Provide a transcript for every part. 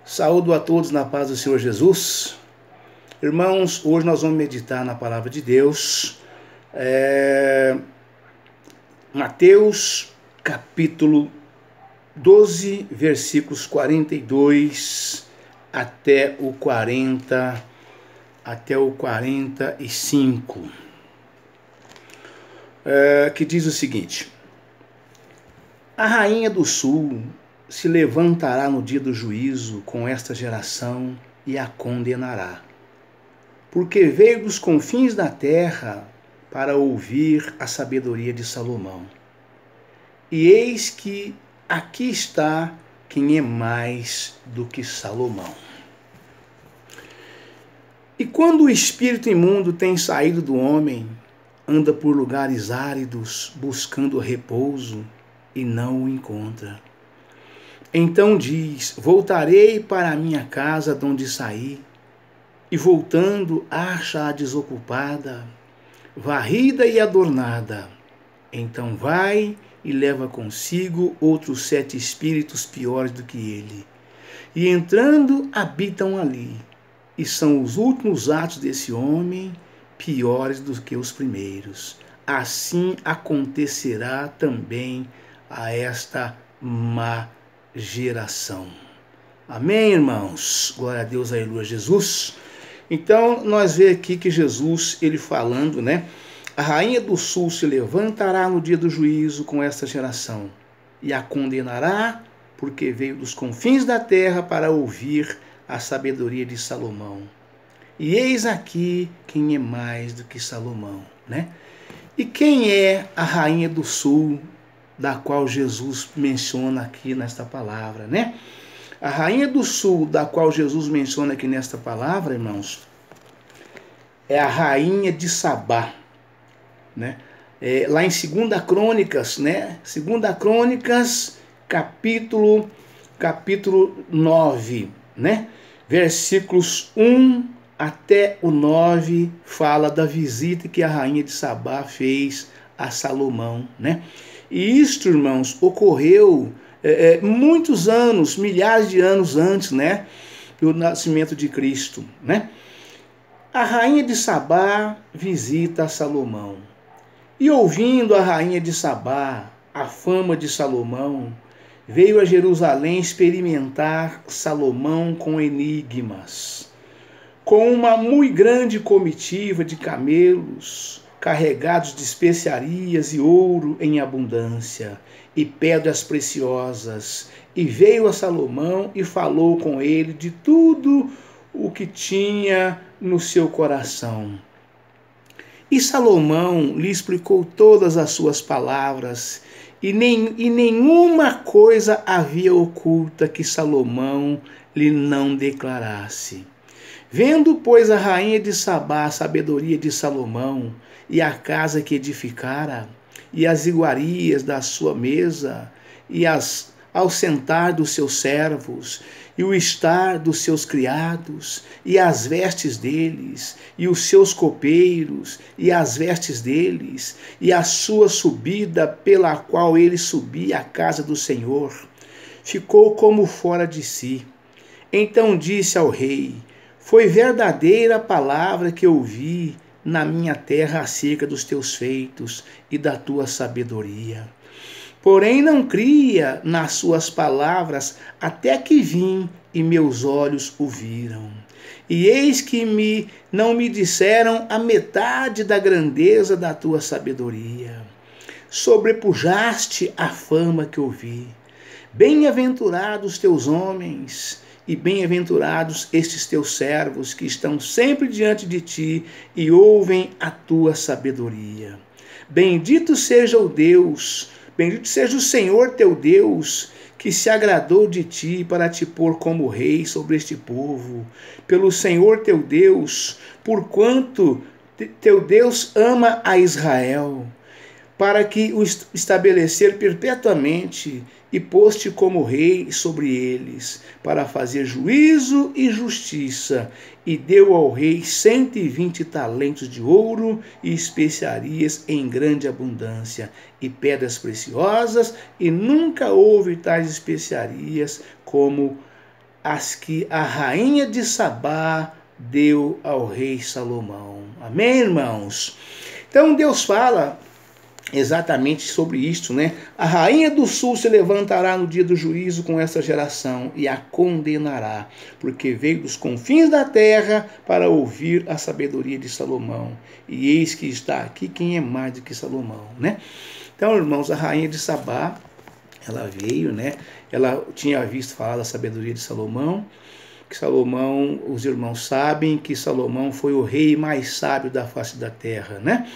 Saúdo a todos na paz do Senhor Jesus. Irmãos, hoje nós vamos meditar na palavra de Deus. Mateus, capítulo 12, versículos 42 até o 45. Que diz o seguinte: a rainha do sul se levantará no dia do juízo com esta geração e a condenará, porque veio dos confins da terra para ouvir a sabedoria de Salomão. E eis que aqui está quem é mais do que Salomão. E quando o espírito imundo tem saído do homem, anda por lugares áridos, buscando repouso, e não o encontra. Então diz: voltarei para a minha casa de onde saí, e voltando acha-a desocupada, varrida e adornada. Então vai e leva consigo outros 7 espíritos piores do que ele, e entrando habitam ali, e são os últimos atos desse homem piores do que os primeiros. Assim acontecerá também a esta má geração. Amém, irmãos? Glória a Deus, aleluia, Jesus. Então, nós vemos aqui que Jesus, ele falando, né? A rainha do sul se levantará no dia do juízo com esta geração e a condenará, porque veio dos confins da terra para ouvir a sabedoria de Salomão. E eis aqui quem é mais do que Salomão, né? E quem é a rainha do sul, da qual Jesus menciona aqui nesta palavra, né? A rainha do sul, da qual Jesus menciona aqui nesta palavra, irmãos, é a rainha de Sabá, né? Lá em 2 Crônicas, né? 2 Crônicas, capítulo 9, né? Versículos 1 até o 9, fala da visita que a rainha de Sabá fez a Salomão, né? E isto, irmãos, ocorreu muitos anos, milhares de anos antes, né, do nascimento de Cristo, né? A rainha de Sabá visita Salomão. E ouvindo a rainha de Sabá a fama de Salomão, veio a Jerusalém experimentar Salomão com enigmas, com uma muito grande comitiva de camelos, carregados de especiarias e ouro em abundância, e pedras preciosas. E veio a Salomão e falou com ele de tudo o que tinha no seu coração. E Salomão lhe explicou todas as suas palavras, e nenhuma coisa havia oculta que Salomão lhe não declarasse. Vendo, pois, a rainha de Sabá a sabedoria de Salomão, e a casa que edificara, e as iguarias da sua mesa, e ao sentar dos seus servos, e o estar dos seus criados, e as vestes deles, e os seus copeiros, e as vestes deles, e a sua subida pela qual ele subia à casa do Senhor, ficou como fora de si. Então disse ao rei: foi verdadeira a palavra que ouvi na minha terra acerca dos teus feitos e da tua sabedoria. Porém não cria nas suas palavras, até que vim e meus olhos o viram. E eis que não me disseram a metade da grandeza da tua sabedoria. Sobrepujaste a fama que ouvi. Bem-aventurados teus homens, e bem-aventurados estes teus servos que estão sempre diante de ti e ouvem a tua sabedoria. Bendito seja o Deus, bendito seja o Senhor teu Deus, que se agradou de ti para te pôr como rei sobre este povo. Pelo Senhor teu Deus, porquanto teu Deus ama a Israel, para que o estabelecer perpetuamente, e pôs-te como rei sobre eles, para fazer juízo e justiça, e deu ao rei 120 talentos de ouro e especiarias em grande abundância, e pedras preciosas, e nunca houve tais especiarias como as que a rainha de Sabá deu ao rei Salomão. Amém, irmãos? Então Deus fala exatamente sobre isto, né? A rainha do sul se levantará no dia do juízo com essa geração e a condenará, porque veio dos confins da terra para ouvir a sabedoria de Salomão. E eis que está aqui quem é mais do que Salomão, né? Então, irmãos, a rainha de Sabá, ela veio, né? Ela tinha visto falar da sabedoria de Salomão, que Salomão, os irmãos sabem que Salomão foi o rei mais sábio da face da terra, né?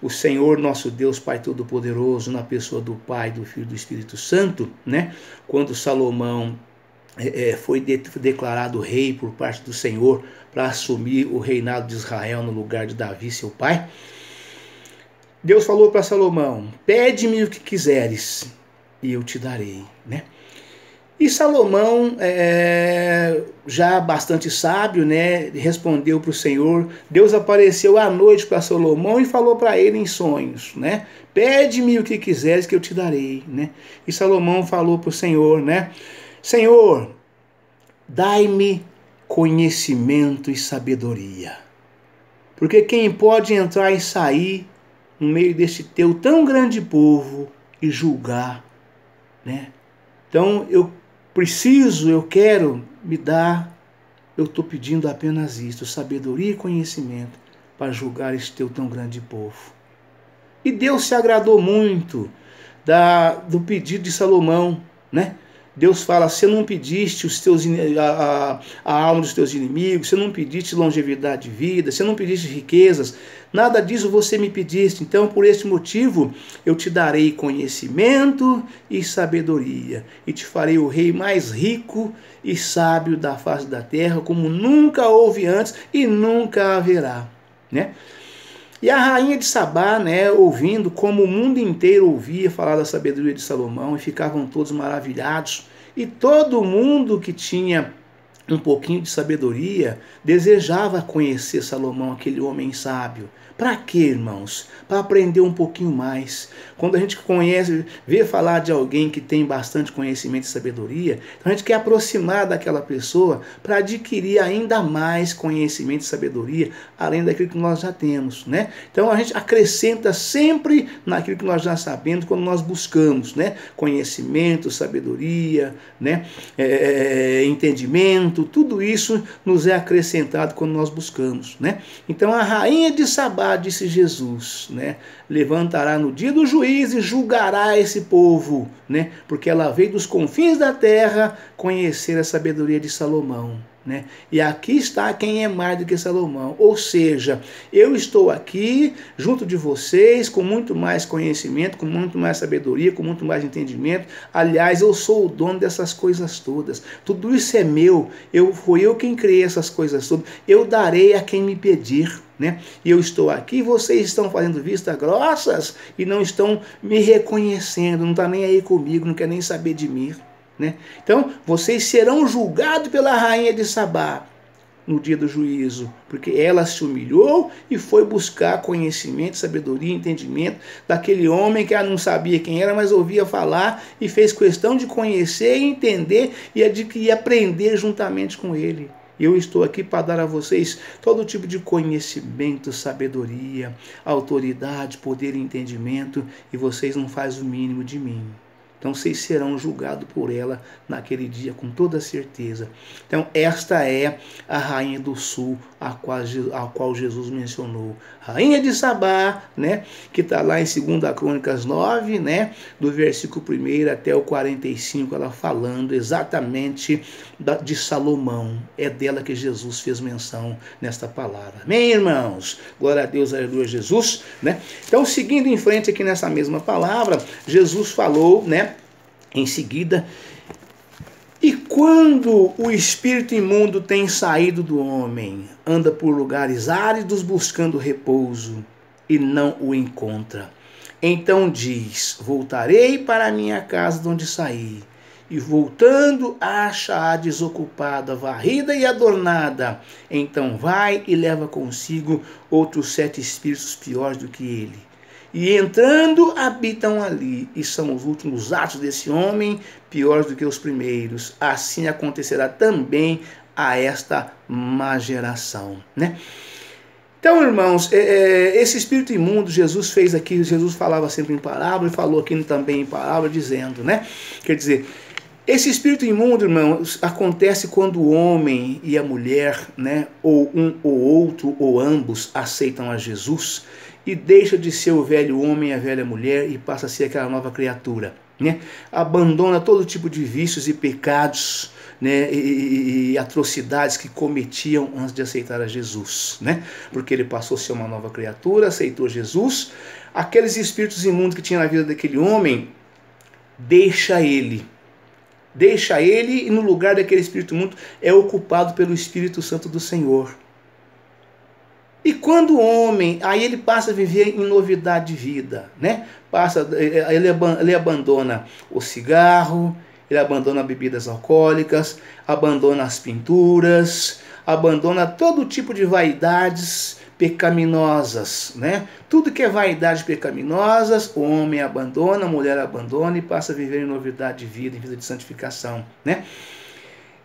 O Senhor nosso Deus, Pai Todo-Poderoso, na pessoa do Pai, do Filho e do Espírito Santo, né? Quando Salomão foi declarado rei por parte do Senhor para assumir o reinado de Israel no lugar de Davi, seu pai, Deus falou para Salomão: pede-me o que quiseres e eu te darei, né? E Salomão, já bastante sábio, né, respondeu para o Senhor. Deus apareceu à noite para Salomão e falou para ele em sonhos, né? Pede-me o que quiseres que eu te darei, né? E Salomão falou para o Senhor, né? Senhor, dai-me conhecimento e sabedoria, porque quem pode entrar e sair no meio deste teu tão grande povo e julgar, né? Então eu quero me dar, eu estou pedindo apenas isto, sabedoria e conhecimento para julgar este teu tão grande povo. E Deus se agradou muito do pedido de Salomão, né? Deus fala: você não pediste a alma dos teus inimigos, você não pediste longevidade de vida, você não pediste riquezas, nada disso você me pediste. Então, por este motivo, eu te darei conhecimento e sabedoria, e te farei o rei mais rico e sábio da face da terra, como nunca houve antes e nunca haverá, né? E a rainha de Sabá, né, ouvindo como o mundo inteiro ouvia falar da sabedoria de Salomão, e ficavam todos maravilhados. E todo mundo que tinha um pouquinho de sabedoria desejava conhecer Salomão, aquele homem sábio. Para quê, irmãos? Para aprender um pouquinho mais. Quando a gente conhece, vê falar de alguém que tem bastante conhecimento e sabedoria, então a gente quer aproximar daquela pessoa para adquirir ainda mais conhecimento e sabedoria, além daquilo que nós já temos, né? Então a gente acrescenta sempre naquilo que nós já sabemos quando nós buscamos, né? Conhecimento, sabedoria, né? Entendimento, tudo isso nos é acrescentado quando nós buscamos, né? Então a rainha de Sabá, disse Jesus, né, levantará no dia do juízo e julgará esse povo, né, porque ela veio dos confins da terra conhecer a sabedoria de Salomão, né? E aqui está quem é mais do que Salomão. Ou seja, eu estou aqui junto de vocês com muito mais conhecimento, com muito mais sabedoria, com muito mais entendimento. Aliás, eu sou o dono dessas coisas todas. Tudo isso é meu. Fui eu quem criei essas coisas todas. Eu darei a quem me pedir, né? E eu estou aqui, vocês estão fazendo vista grossas e não estão me reconhecendo, não está nem aí comigo, não quer nem saber de mim, né? Então, vocês serão julgados pela rainha de Sabá no dia do juízo, porque ela se humilhou e foi buscar conhecimento, sabedoria, entendimento daquele homem que ela não sabia quem era, mas ouvia falar e fez questão de conhecer, entender e aprender juntamente com ele. E eu estou aqui para dar a vocês todo tipo de conhecimento, sabedoria, autoridade, poder e entendimento, e vocês não fazem o mínimo de mim. Então vocês serão julgados por ela naquele dia com toda certeza. Então esta é a rainha do sul, a qual Jesus mencionou. Rainha de Sabá, né, que está lá em 2 Crônicas 9, né, do versículo 1 até o 45, ela falando exatamente de Salomão. É dela que Jesus fez menção nesta palavra. Amém, irmãos? Glória a Deus, aleluia, Jesus, né? Então, seguindo em frente aqui nessa mesma palavra, Jesus falou, né, em seguida: e quando o espírito imundo tem saído do homem, anda por lugares áridos buscando repouso e não o encontra. Então diz: voltarei para a minha casa de onde saí. E voltando, acha-a desocupada, varrida e adornada. Então vai e leva consigo outros 7 espíritos piores do que ele. e entrando habitam ali, e são os últimos atos desse homem piores do que os primeiros. Assim acontecerá também a esta má geração, né? Então, irmãos, esse espírito imundo, Jesus fez aqui, Jesus falava sempre em parábola, e falou aqui também em parábola, dizendo, né? Quer dizer, esse espírito imundo, irmãos, acontece quando o homem e a mulher, né, ou um ou outro, ou ambos, aceitam a Jesus e deixa de ser o velho homem e a velha mulher e passa a ser aquela nova criatura, né? Abandona todo tipo de vícios e pecados, né, e atrocidades que cometiam antes de aceitar a Jesus, né? Porque ele passou a ser uma nova criatura, aceitou Jesus. Aqueles espíritos imundos que tinha na vida daquele homem, deixa ele e no lugar daquele espírito imundo é ocupado pelo Espírito Santo do Senhor. E quando o homem, aí ele passa a viver em novidade de vida, né? Ele abandona o cigarro, ele abandona bebidas alcoólicas, abandona as pinturas, abandona todo tipo de vaidades pecaminosas, né? Tudo que é vaidade pecaminosas, o homem abandona, a mulher abandona e passa a viver em novidade de vida, em vida de santificação, né?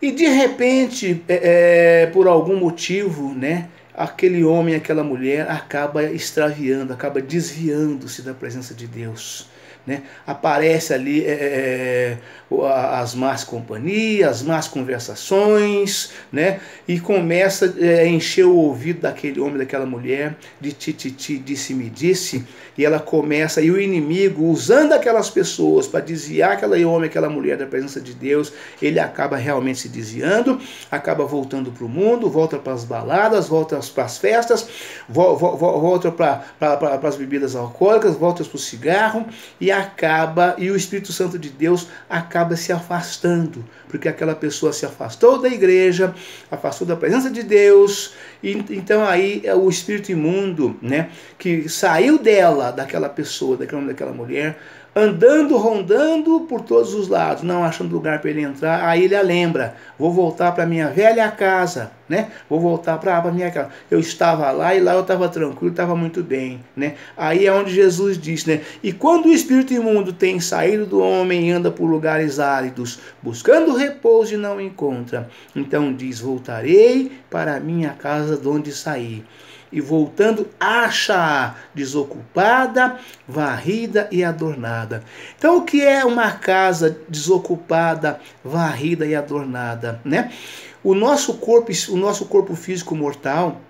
E de repente, por algum motivo, né, aquele homem, aquela mulher acaba extraviando, acaba desviando-se da presença de Deus, né? Aparece ali as más companhias, as más conversações, né? E começa a encher o ouvido daquele homem, daquela mulher, de tititi, disse-me disse, e ela começa, e o inimigo, usando aquelas pessoas para desviar aquele homem, aquela mulher da presença de Deus, ele acaba realmente se desviando, acaba voltando para o mundo, volta para as baladas, volta para as festas, volta para as bebidas alcoólicas, volta para o cigarro, e o Espírito Santo de Deus acaba se afastando, porque aquela pessoa se afastou da igreja, afastou da presença de Deus, e então aí o espírito imundo, né, que saiu daquela pessoa, daquela mulher, andando, rondando por todos os lados, não achando lugar para ele entrar, aí ele a lembra, vou voltar para minha velha casa, né? Vou voltar para minha casa. Eu estava lá e lá eu estava tranquilo, estava muito bem, né? Aí é onde Jesus diz, né? E quando o espírito imundo tem saído do homem e anda por lugares áridos, buscando repouso e não encontra, então diz, voltarei para a minha casa de onde saí. E voltando, acha desocupada, varrida e adornada. Então, o que é uma casa desocupada, varrida e adornada, né? O nosso corpo físico mortal,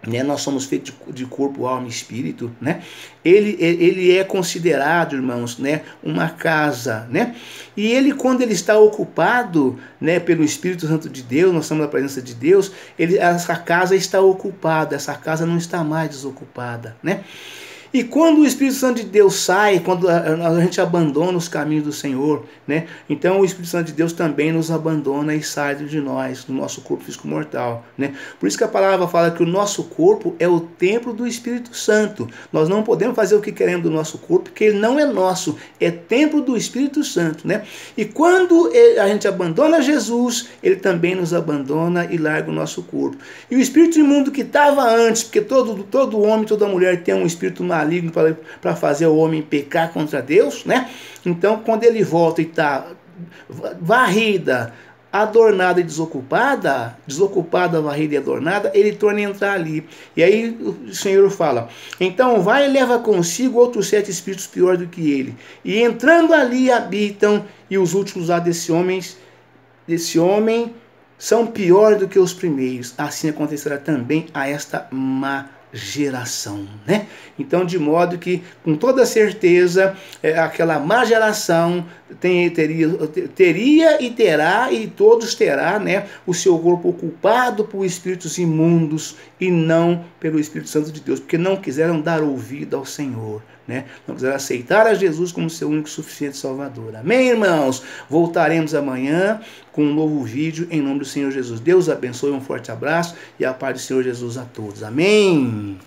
né, nós somos feitos de corpo, alma e espírito, né? Ele é considerado, irmãos, né, uma casa, né? E ele, quando ele está ocupado, né, pelo Espírito Santo de Deus, nós estamos na presença de Deus, essa casa está ocupada, essa casa não está mais desocupada, né? E quando o Espírito Santo de Deus sai, quando a gente abandona os caminhos do Senhor, né? Então o Espírito Santo de Deus também nos abandona e sai de nós, do nosso corpo físico mortal, né? Por isso que a palavra fala que o nosso corpo é o templo do Espírito Santo. Nós não podemos fazer o que queremos do nosso corpo, porque ele não é nosso, é templo do Espírito Santo, né? E quando a gente abandona Jesus, ele também nos abandona e larga o nosso corpo. E o espírito imundo que estava antes, porque todo homem, toda mulher tem um espírito maligno para fazer o homem pecar contra Deus, né? Então, quando ele volta e está varrida, adornada e desocupada, varrida e adornada, ele torna a entrar ali. E aí o Senhor fala, então vai e leva consigo outros 7 espíritos piores do que ele. E entrando ali habitam, e os últimos lá desse homem são piores do que os primeiros. Assim acontecerá também a esta má geração, né? Então, de modo que, com toda certeza, aquela má geração teria e terá, e todos terá, né, o seu corpo ocupado por espíritos imundos e não pelo Espírito Santo de Deus, porque não quiseram dar ouvido ao Senhor, né? Não quiseram aceitar a Jesus como seu único e suficiente Salvador. Amém, irmãos? Voltaremos amanhã com um novo vídeo em nome do Senhor Jesus. Deus abençoe, um forte abraço e a paz do Senhor Jesus a todos. Amém.